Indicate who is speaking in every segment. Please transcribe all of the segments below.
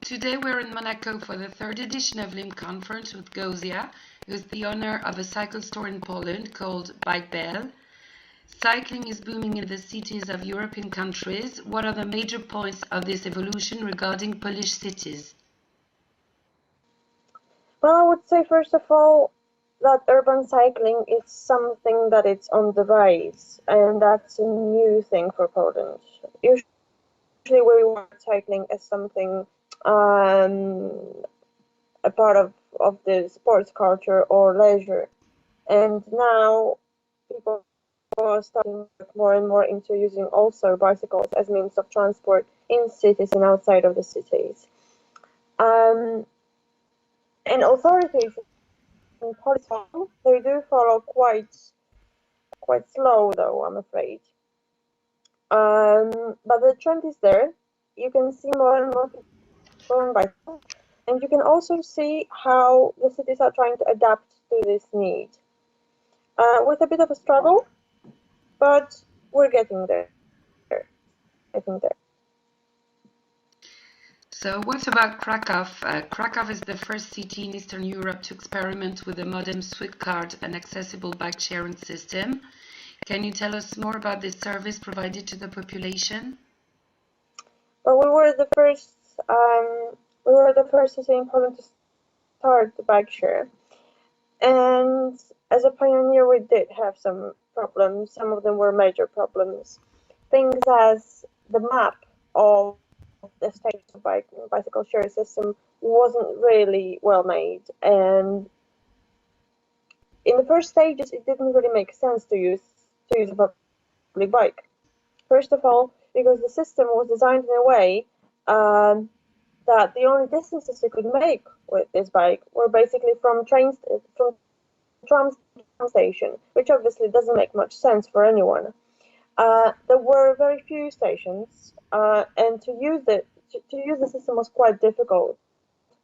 Speaker 1: Today we're in Monaco for the third edition of Lim Conference with Gozia, who's the owner of a cycle store in Poland called Belle. Cycling is booming in the cities of European countries. What are the major points of this evolution regarding Polish cities?
Speaker 2: Well, I would say first of all that urban cycling is something that it's on the rise, and that's a new thing for Poland. Usually, we want cycling as something a part of the sports culture or leisure, and now people are starting more and more into using also bicycles as means of transport in cities and outside of the cities. Um, and authorities in Portugal, they do follow quite slow though, I'm afraid. But the trend is there. You can see more and more people on bicycles, and you can also see how the cities are trying to adapt to this need. With a bit of a struggle, but we're getting there. Getting there.
Speaker 1: So what about Krakow? Krakow is the first city in Eastern Europe to experiment with a modern suite card and accessible bike sharing system. Can you tell us more about this service provided to the population?
Speaker 2: But we were the first city in Poland to start the bike share. And as a pioneer, we did have some problems. Some of them were major problems. Things as the map of the state of bicycle share system wasn't really well made. And in the first stages, it didn't really make sense to use a public bike. First of all, because the system was designed in a way that the only distances you could make with this bike were basically from tram station, which obviously doesn't make much sense for anyone. There were very few stations, and to use the system was quite difficult. You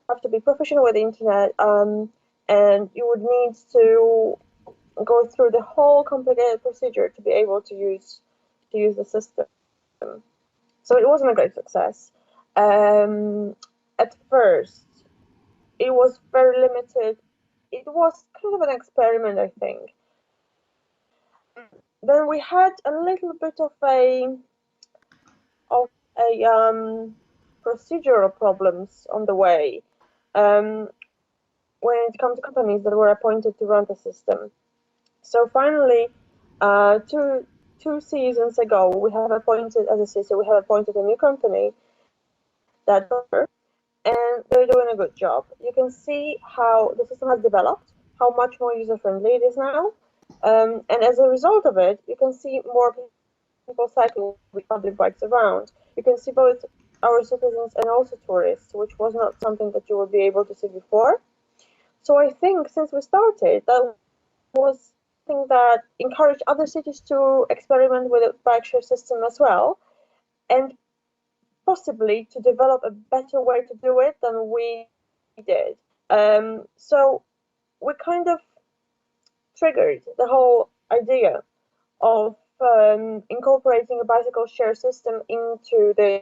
Speaker 2: have to be professional with the internet, and you would need to go through the whole complicated procedure to be able to use the system. So it wasn't a great success. At first, it was very limited. It was kind of an experiment, I think. Then we had a little bit of a procedural problems on the way um, when it comes to companies that were appointed to run the system. So finally, two seasons ago, we have appointed a new company that and they're doing a good job. You can see how the system has developed, how much more user friendly it is now, and as a result of it, you can see more people cycling with public bikes around. You can see both our citizens and also tourists, which was not something that you would be able to see before. So I think since we started, that was something that encouraged other cities to experiment with a bike share system as well, and possibly to develop a better way to do it than we did. So we kind of triggered the whole idea of incorporating a bicycle share system into the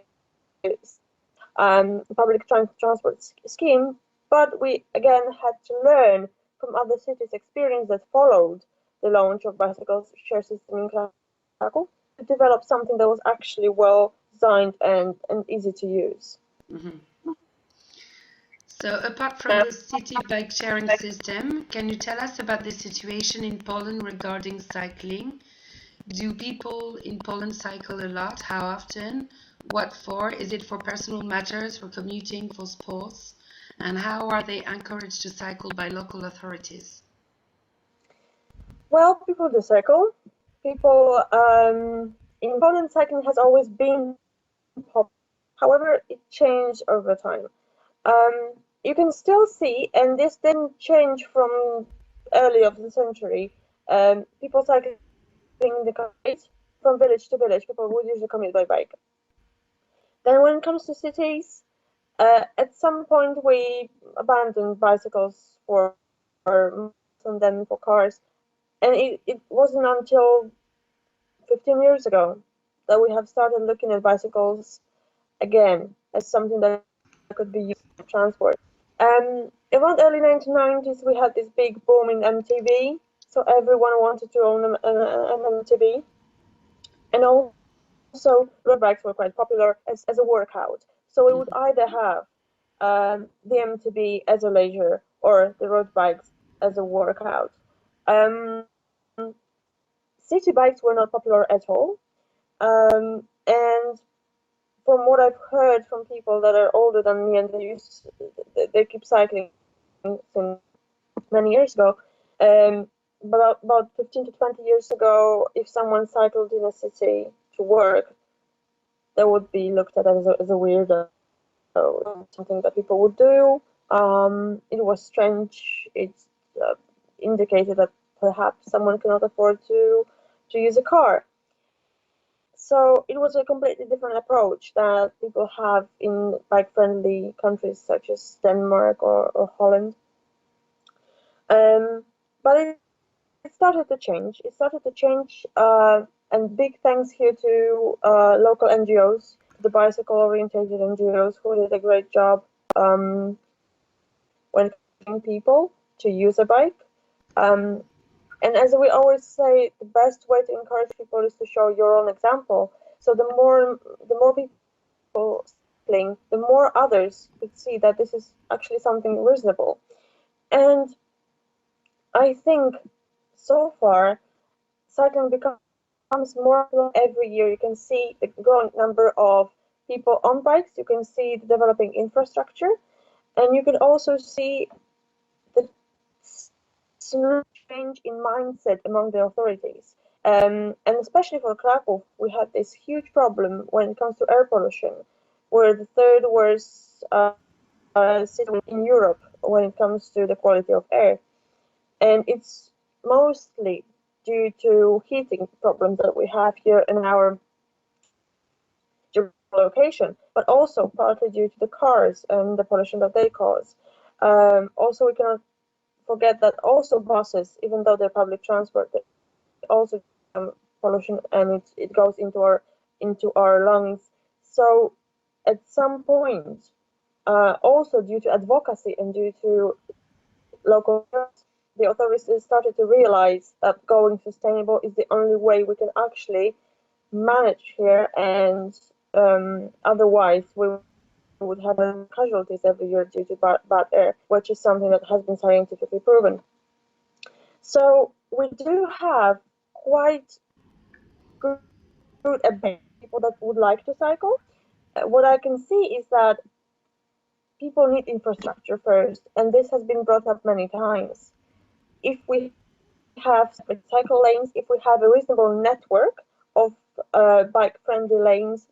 Speaker 2: public transport scheme, but we again had to learn from other cities' experience that followed the launch of bicycle share system in Krakow to develop something that was actually well designed and easy to use.
Speaker 1: Mhm. So, apart from the city bike sharing system, can you tell us about the situation in Poland regarding cycling? Do people in Poland cycle a lot? How often? What for? Is it for personal matters, for commuting, for sports? And how are they encouraged to cycle by local authorities?
Speaker 2: Well, people do cycle. People in Poland, cycling has always been popular. However, it changed over time. You can still see, and this didn't change from early of the century. People cycling in the countries from village to village. People would usually commute by bike. Then, when it comes to cities, at some point we abandoned bicycles and then for cars, and it wasn't until 15 years ago that we have started looking at bicycles again as something that could be used for transport. Around early 1990s, we had this big boom in MTV, so everyone wanted to own an MTV, and also road bikes were quite popular as a workout. So we would either have the MTB as a leisure or the road bikes as a workout. Um, City bikes were not popular at all, and from what I've heard from people that are older than me and they keep cycling since many years ago. But about 15 to 20 years ago, if someone cycled in a city to work, they would be looked at as a weirdo, something that people would do. It was strange. It uh, indicated that perhaps someone cannot afford to use a car. So it was a completely different approach that people have in bike-friendly countries such as Denmark or Holland. But it started to change. It started to change, and big thanks here to local NGOs, the bicycle-oriented NGOs, who did a great job when encouraging people to use a bike. And as we always say, the best way to encourage people is to show your own example. So the more people cycling, the more others could see that this is actually something reasonable. And I think so far cycling becomes more popular every year. You can see the growing number of people on bikes. You can see the developing infrastructure, and you can also see the change in mindset among the authorities. And especially for Krakow, we had this huge problem when it comes to air pollution. We're the third worst city in Europe when it comes to the quality of air. And it's mostly due to heating problems that we have here in our location, but also partly due to the cars and the pollution that they cause. Also, we cannot forget that also buses, even though they're public transport, they also pollution, and it goes into our lungs. So at some point, also due to advocacy and due to local, the authorities started to realize that going sustainable is the only way we can actually manage here, and otherwise we would have casualties every year due to bad air, which is something that has been scientifically proven. So we do have quite good people that would like to cycle. What I can see is that people need infrastructure first, and this has been brought up many times. If we have cycle lanes, if we have a reasonable network of bike-friendly lanes,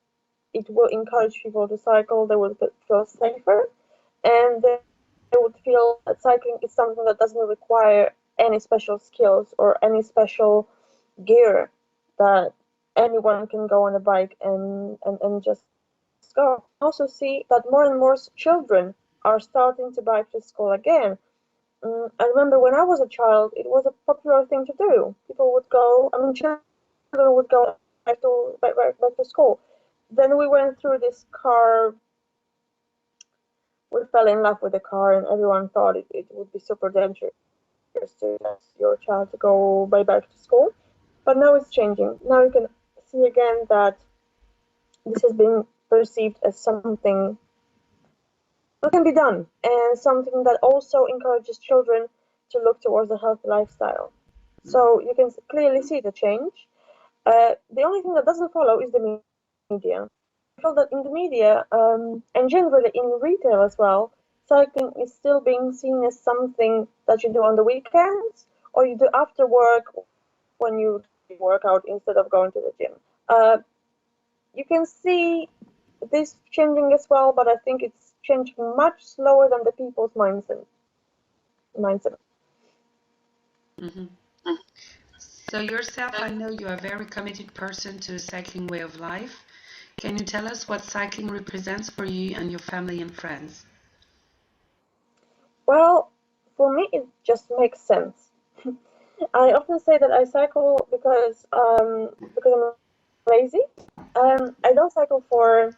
Speaker 2: it will encourage people to cycle. They will feel safer, and they would feel that cycling is something that doesn't require any special skills or any special gear, that anyone can go on a bike and just go. Also see that more and more children are starting to bike to school again. I remember when I was a child, it was a popular thing to do. People would go, I mean, children would go back to school. Then we went through this car, we fell in love with the car, and everyone thought it would be super dangerous to ask your child to go back to school. But now it's changing. Now you can see again that this has been perceived as something that can be done, and something that also encourages children to look towards a healthy lifestyle. So you can clearly see the change. The only thing that doesn't follow is the media. I feel that in the media, and generally in retail as well, cycling is still being seen as something that you do on the weekends or you do after work when you work out instead of going to the gym. You can see this changing as well, but I think it's changing much slower than the people's mindset.
Speaker 1: Mm-hmm. So yourself, I know you're a very committed person to a cycling way of life. Can you tell us what cycling represents for you and your family and friends?
Speaker 2: Well, for me, it just makes sense. I often say that I cycle because I'm lazy. I don't cycle for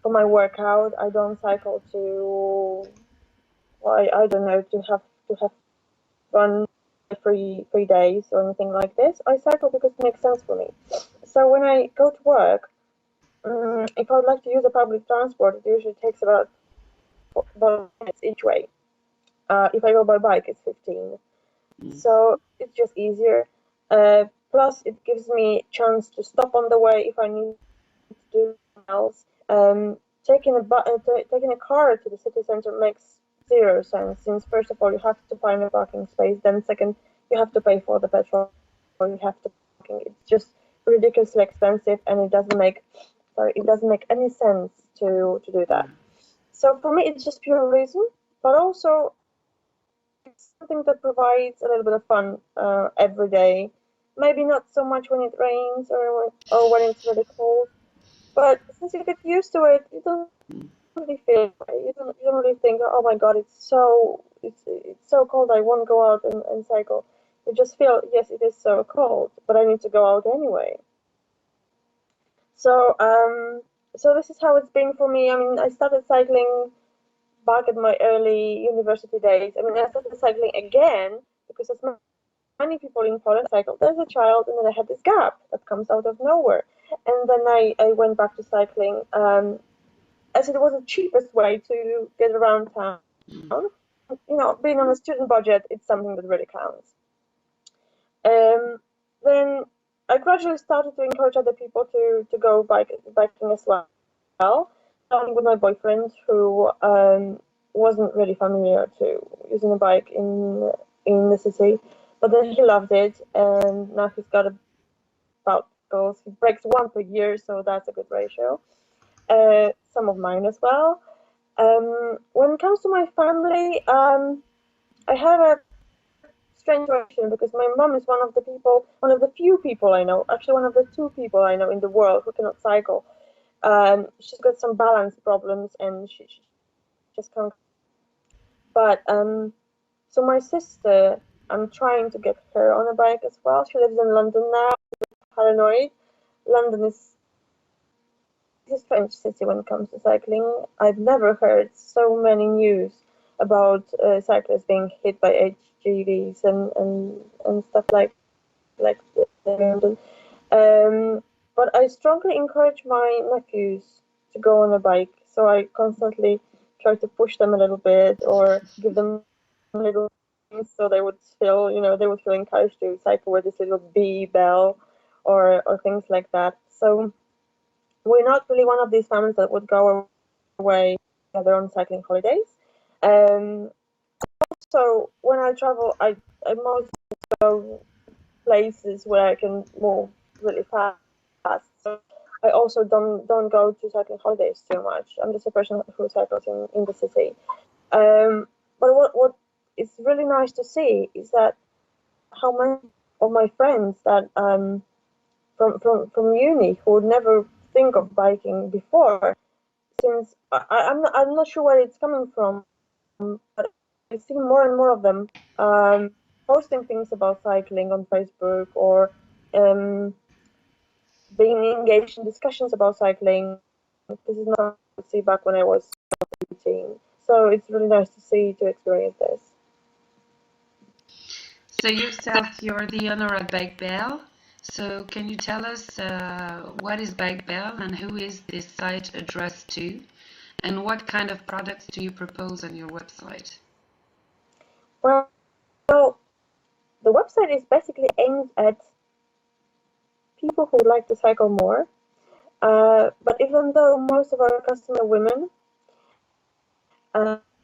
Speaker 2: for my workout. I don't cycle to, well, I don't know, to have fun 3 days or anything like this. I cycle because it makes sense for me. So when I go to work, if I would like to use a public transport, it usually takes about minutes each way. If I go by bike, it's 15. So it's just easier. Plus, it gives me chance to stop on the way if I need to do something else. Taking a car to the city center makes zero sense, since first of all you have to find a parking space, then second you have to pay for the petrol, or you have to parking. It's just ridiculously expensive, and it doesn't make any sense to do that. So for me, it's just pure reason, but also it's something that provides a little bit of fun every day. Maybe not so much when it rains or when it's really cold, but since you get used to it, you don't really feel you don't really think, oh my god, it's so cold, I won't go out and cycle. You just feel, yes, it is so cold, but I need to go out anyway. So so this is how it's been for me. I mean, I started cycling back at my early university days. I mean, I started cycling again because as many people in Poland cycle. There's a child, and then I had this gap that comes out of nowhere. And then I went back to cycling as it was the cheapest way to get around town. Being on a student budget, it's something that really counts. Then I gradually started to encourage other people to go biking as well. Starting with my boyfriend, who wasn't really familiar to using a bike in the city, but then he loved it, and now he's got about goals. He breaks one per year, so that's a good ratio. Some of mine as well. When it comes to my family, I have a strange relation because my mom is one of the few people I know, actually one of the two people I know in the world who cannot cycle. She's got some balance problems, and she just can't. But so my sister, I'm trying to get her on a bike as well. She lives in London now. Paranoid. London is a strange city when it comes to cycling. I've never heard so many news about cyclists being hit by HGVs and stuff like London. But I strongly encourage my nephews to go on a bike. So I constantly try to push them a little bit or give them little things so they would feel encouraged to cycle with this little Belle or things like that. So we're not really one of these families that would go away together on cycling holidays. Um, so when I travel, I mostly go places where I can move really fast. So I also don't go to cycling holidays too much. I'm just a person who cycles in the city. But what is really nice to see is that how many of my friends that from uni who would never think of biking before, since I'm not sure where it's coming from, but I see more and more of them posting things about cycling on Facebook or um, being engaged in discussions about cycling. This is not what I see back when I was 18. So it's really nice to experience this.
Speaker 1: So yourself, you're the owner of Belle. So can you tell us what is Belle and who is this site addressed to? And what kind of products do you propose on your website?
Speaker 2: Well, the website is basically aimed at people who like to cycle more. But even though most of our customers are women,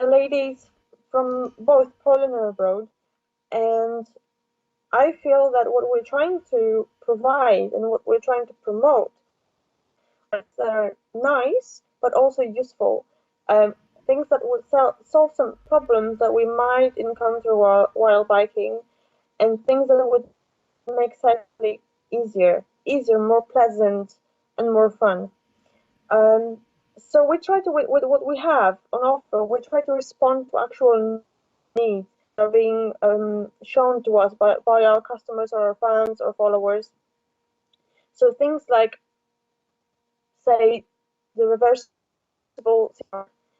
Speaker 2: ladies from both Poland and abroad, and I feel that what we're trying to provide and what we're trying to promote are nice but also useful. Um, Things that would solve some problems that we might encounter while biking, and things that would make cycling easier, more pleasant, and more fun. Um, so we try to, with what we have on offer, we try to respond to actual needs that are being shown to us by our customers or our fans or followers. So things like, say, the reverse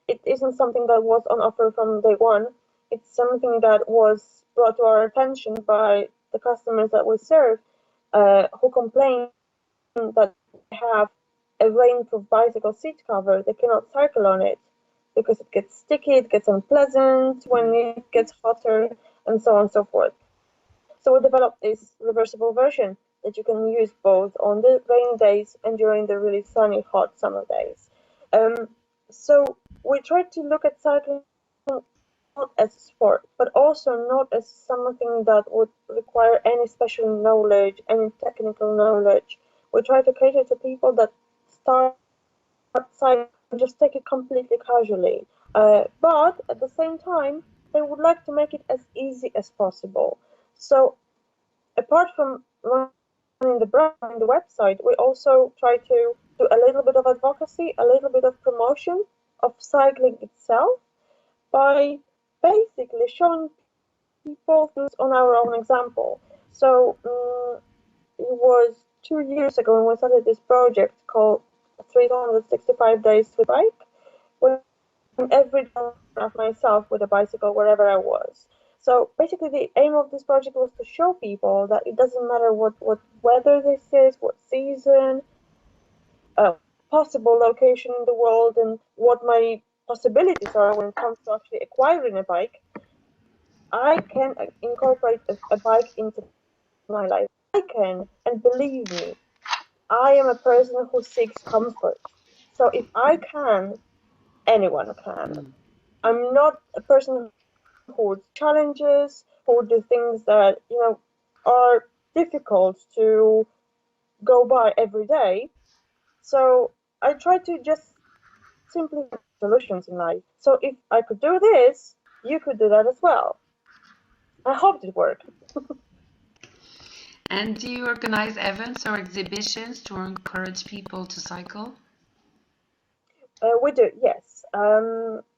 Speaker 2: It isn't something that was on offer from day one. It's something that was brought to our attention by the customers that we serve, who complain that they have a rainproof bicycle seat cover. They cannot cycle on it because it gets sticky, it gets unpleasant when it gets hotter, and so on and so forth. So we developed this reversible version that you can use both on the rainy days and during the really sunny, hot summer days. So we try to look at cycling not as a sport, but also not as something that would require any special knowledge, any technical knowledge. We try to cater to people that start cycling and just take it completely casually. But at the same time, they would like to make it as easy as possible. So apart from running the brand and the website, we also try to do a little bit of advocacy, a little bit of promotion of cycling itself by basically showing people things on our own example. So it was 2 years ago when we started this project called 365 Days with Bike, when every day of myself with a bicycle wherever I was. So basically, the aim of this project was to show people that it doesn't matter what weather this is, what season, possible location in the world, and what my possibilities are when it comes to actually acquiring a bike. I can incorporate a bike into my life. I can, and believe me, I am a person who seeks comfort. So if I can, anyone can. I'm not a person who would challenges, who would do things that are difficult to go by every day. So I try to just simply find solutions in life. So if I could do this, you could do that as well. I hope it worked.
Speaker 1: And do you organize events or exhibitions to encourage people to cycle?
Speaker 2: We do, yes.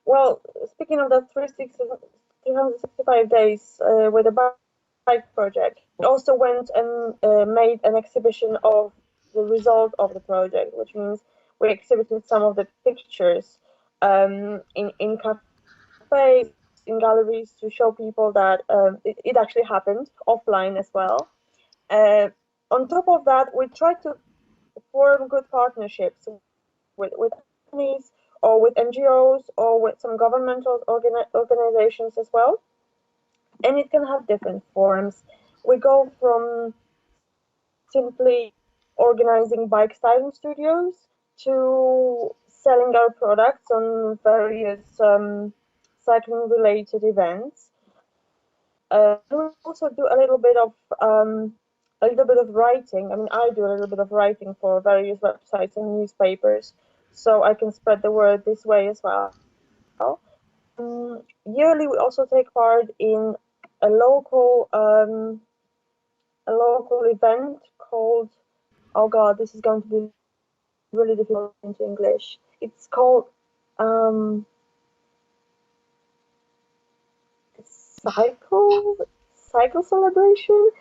Speaker 2: Well, speaking of the 365 days with the bike project, we also went and made an exhibition of the result of the project, which means we exhibited some of the pictures in cafes, in galleries to show people that it actually happened offline as well. Uh, on top of that, we tried to form good partnerships with companies or with NGOs or with some governmental organizations as well. And it can have different forms. We go from simply organizing bike styling studios to selling our products on various cycling related events. We also do a little bit of writing. I mean, I do a little bit of writing for various websites and newspapers, so I can spread the word this way as well. Yearly, we also take part in a local um, a local event called, oh God, this is going to be really difficult into English. It's called um, cycle cycle celebration.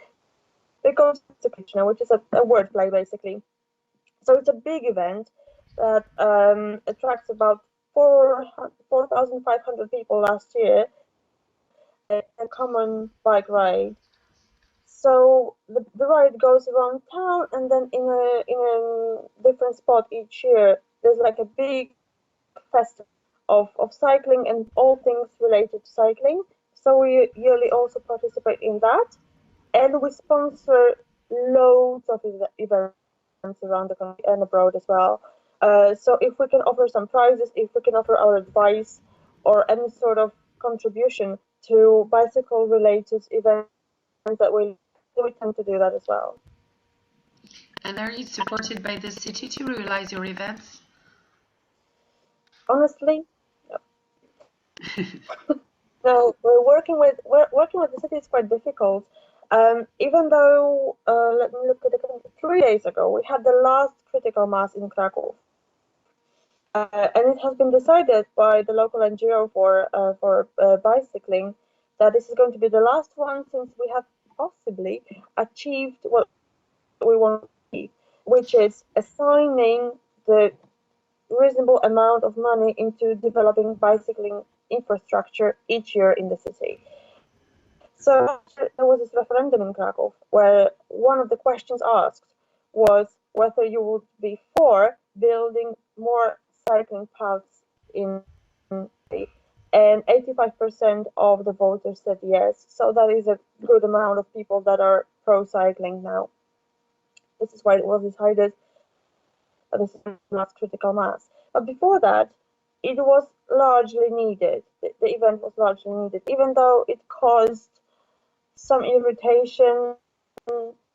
Speaker 2: It goes to Krishna, which is a word play basically. So it's a big event that attracts about 4,500 people last year. A common bike ride. So the ride goes around town, and then in a different spot each year, there's like a big festival of cycling and all things related to cycling. So we yearly also participate in that, and we sponsor loads of events around the country and abroad as well. So if we can offer some prizes, if we can offer our advice or any sort of contribution to bicycle related events that we tend to do that as well.
Speaker 1: And are you supported by the city to realize your events?
Speaker 2: Honestly, no, we're working with the city is quite difficult. Even though let me look at the 3 days ago we had the last critical mass in Krakow, and it has been decided by the local NGO for bicycling that this is going to be the last one since we have possibly achieved what we want to achieve, which is assigning the reasonable amount of money into developing bicycling infrastructure each year in the city. So there was this referendum in Krakow where one of the questions asked was whether you would be for building more cycling paths in the city. And 85% of the voters said yes. So that is a good amount of people that are pro cycling now. This is why it was decided this is not critical mass. But before that, it was largely needed. The event was largely needed, even though it caused some irritation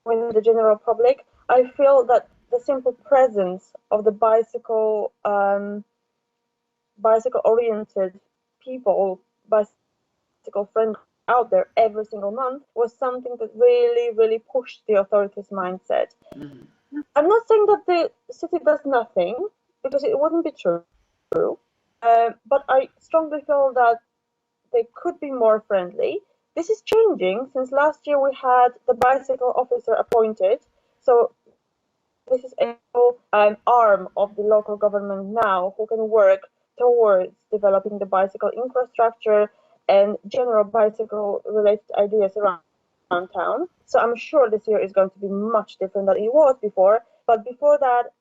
Speaker 2: with the general public. I feel that the simple presence of the bicycle-oriented people, bicycle-friendly out there every single month was something that really, really pushed the authorities' mindset.
Speaker 1: Mhm.
Speaker 2: I'm not saying that the city does nothing, because it wouldn't be true, but I strongly feel that they could be more friendly. This is changing since last year we had the bicycle officer appointed. So this is a arm of the local government now who can work towards developing the bicycle infrastructure and general bicycle related ideas around town. So I'm sure this year is going to be much different than it was before. But before that,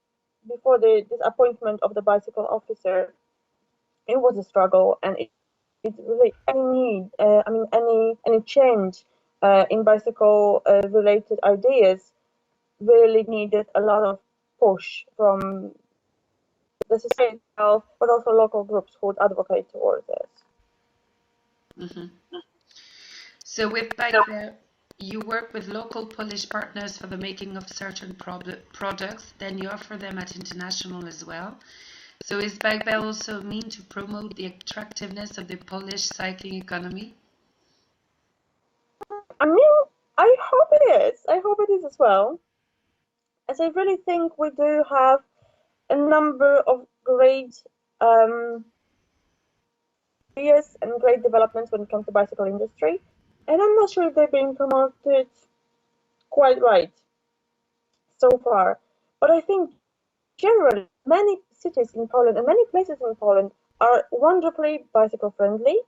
Speaker 2: before this appointment of the bicycle officer, it was a struggle, and it really any need, any change in bicycle related ideas really needed a lot of push from the society itself, but also local groups who would advocate towards this.
Speaker 1: Mhm. So with Bike Belle, you work with local Polish partners for the making of certain products, then you offer them at international as well. So is Bike Belle also mean to promote the attractiveness of the Polish cycling economy?
Speaker 2: I mean, I hope it is. I hope it is as well, as I really think we do have a number of great ideas and great developments when it comes to bicycle industry, and I'm not sure if they're being promoted quite right so far. But I think generally many cities in Poland and many places in Poland are wonderfully bicycle friendly.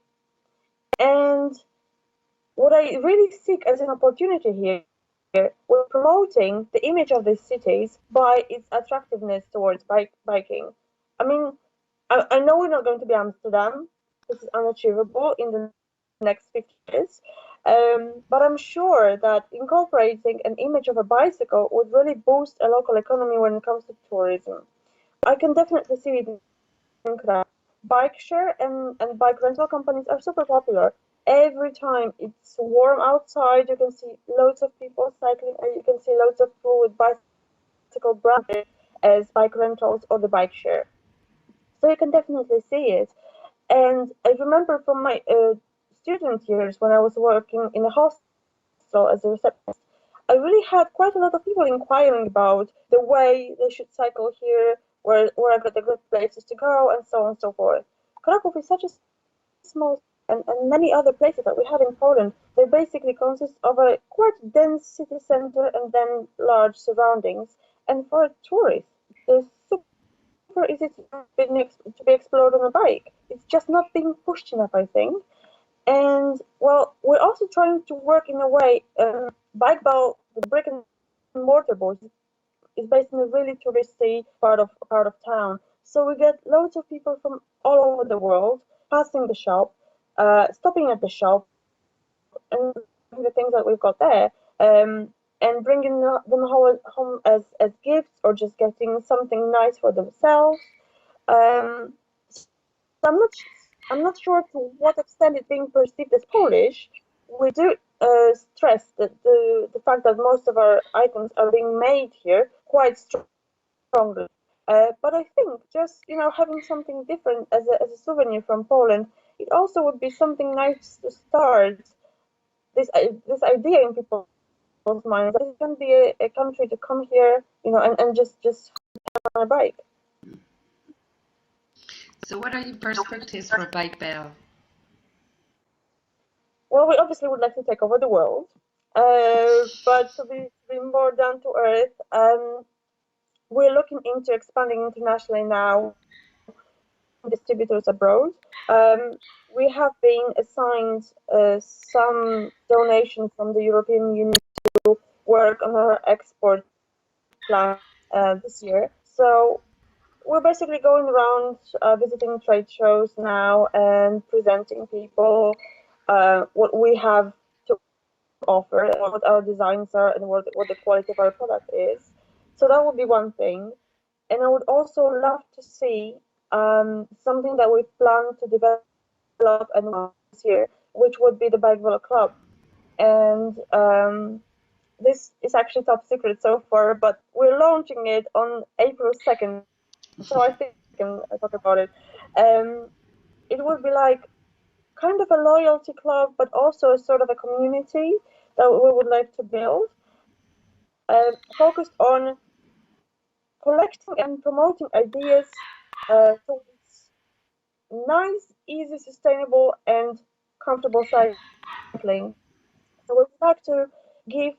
Speaker 2: And what I really seek as an opportunity here with promoting the image of these cities by its attractiveness towards biking. I mean, I know we're not going to be Amsterdam. This is unachievable in the next 50 years. But I'm sure that incorporating an image of a bicycle would really boost a local economy when it comes to tourism. I can definitely see it in Krakow. Bike share and bike rental companies are super popular. Every time it's warm outside, you can see loads of people cycling, and you can see loads of people with bicycle branded as bike rentals or the bike share. So you can definitely see it. And I remember from my student years when I was working in a hostel as a receptionist, I really had quite a lot of people inquiring about the way they should cycle here, where are the good places to go, and so on and so forth. Krakow is such a small, and many other places that we have in Poland, they basically consist of a quite dense city center and then large surroundings. And for tourists, it's super easy to be explored on a bike. It's just not being pushed enough, I think. And well, we're also trying to work in a way. Bike Bell, the brick and mortar board, is based in a really touristy part of town. So we get loads of people from all over the world passing the shop, stopping at the shop, and the things that we've got there, and bringing them home as gifts or just getting something nice for themselves. Um, so I'm not sure to what extent it's being perceived as Polish. We do stress that the fact that most of our items are being made here quite strongly. But I think just having something different as a souvenir from Poland, it also would be something nice to start this idea in people's minds that it can be a country to come here, and just on a bike.
Speaker 1: So what are your perspectives for Bike Belle?
Speaker 2: Well, we obviously would like to take over the world, but to be more down to earth, we're looking into expanding internationally now. distributors abroad. We have been assigned some donation from the European Union to work on our export plan this year. So we're basically going around visiting trade shows now and presenting people what we have to offer, what our designs are, and what the quality of our product is. So that would be one thing. And I would also love to see something that we plan to develop and this year, which would be the Belle Club. And this is actually top secret so far, but we're launching it on April 2nd. So I think I can talk about it. It would be like kind of a loyalty club, but also a sort of a community that we would like to build, focused on collecting and promoting ideas towards nice, easy, sustainable, and comfortable cycling. So we would like to give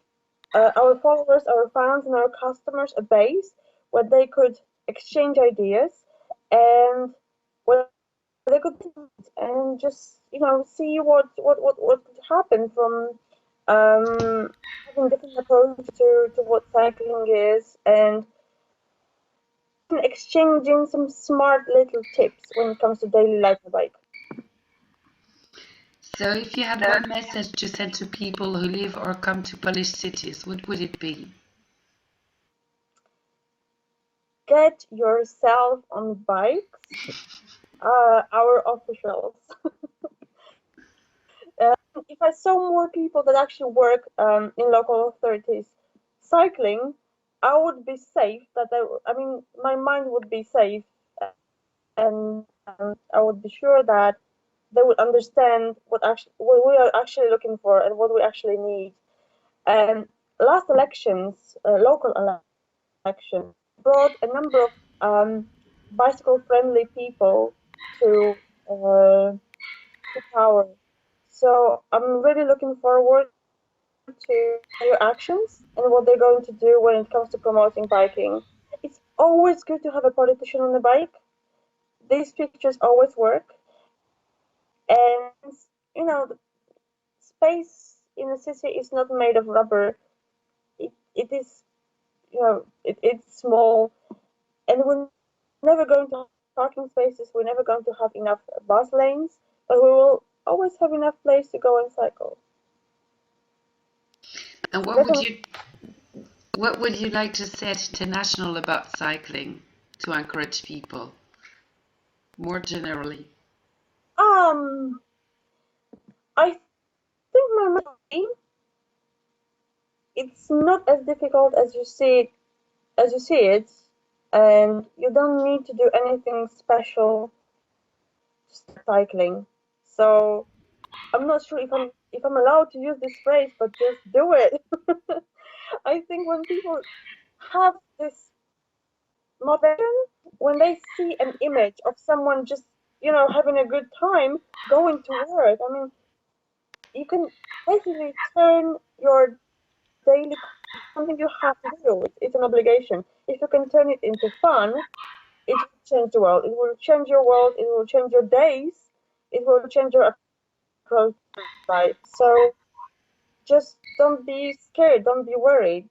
Speaker 2: our followers, our fans, and our customers a base where they could exchange ideas and where they could and just see what could happen from having different approach to what cycling is and exchanging some smart little tips when it comes to daily life on bike.
Speaker 1: So, if you had one message to send to people who live or come to Polish cities, what would it be?
Speaker 2: Get yourself on bikes, our officials. If I saw more people that actually work in local authorities cycling, I would be safe. I mean, my mind would be safe, and I would be sure that they would understand what we are actually looking for and what we actually need. And last elections, local elections, brought a number of bicycle-friendly people to power. So I'm really looking forward to their actions and what they're going to do when it comes to promoting biking. It's always good to have a politician on the bike. These pictures always work, and the space in a city is not made of rubber. It is, it's small, and we're never going to have parking spaces. We're never going to have enough bus lanes, but we will always have enough place to go and cycle.
Speaker 1: And
Speaker 2: Definitely.
Speaker 1: what would you like to say at international about cycling to encourage people more generally?
Speaker 2: Um, I think my mind, it's not as difficult as you see it, and you don't need to do anything special to start cycling. So I'm not sure if I'm allowed to use this phrase, but just do it. I think when people have this motivation, when they see an image of someone just having a good time going to work, I mean, you can basically turn your daily something you have to do. It's an obligation. If you can turn it into fun, it will change the world. It will change your world. It will change your days. It will change your approach to life. So just don't be scared. Don't be worried.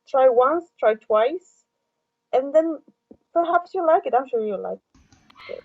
Speaker 2: Try once, try twice, and then perhaps you like it. I'm sure you like it.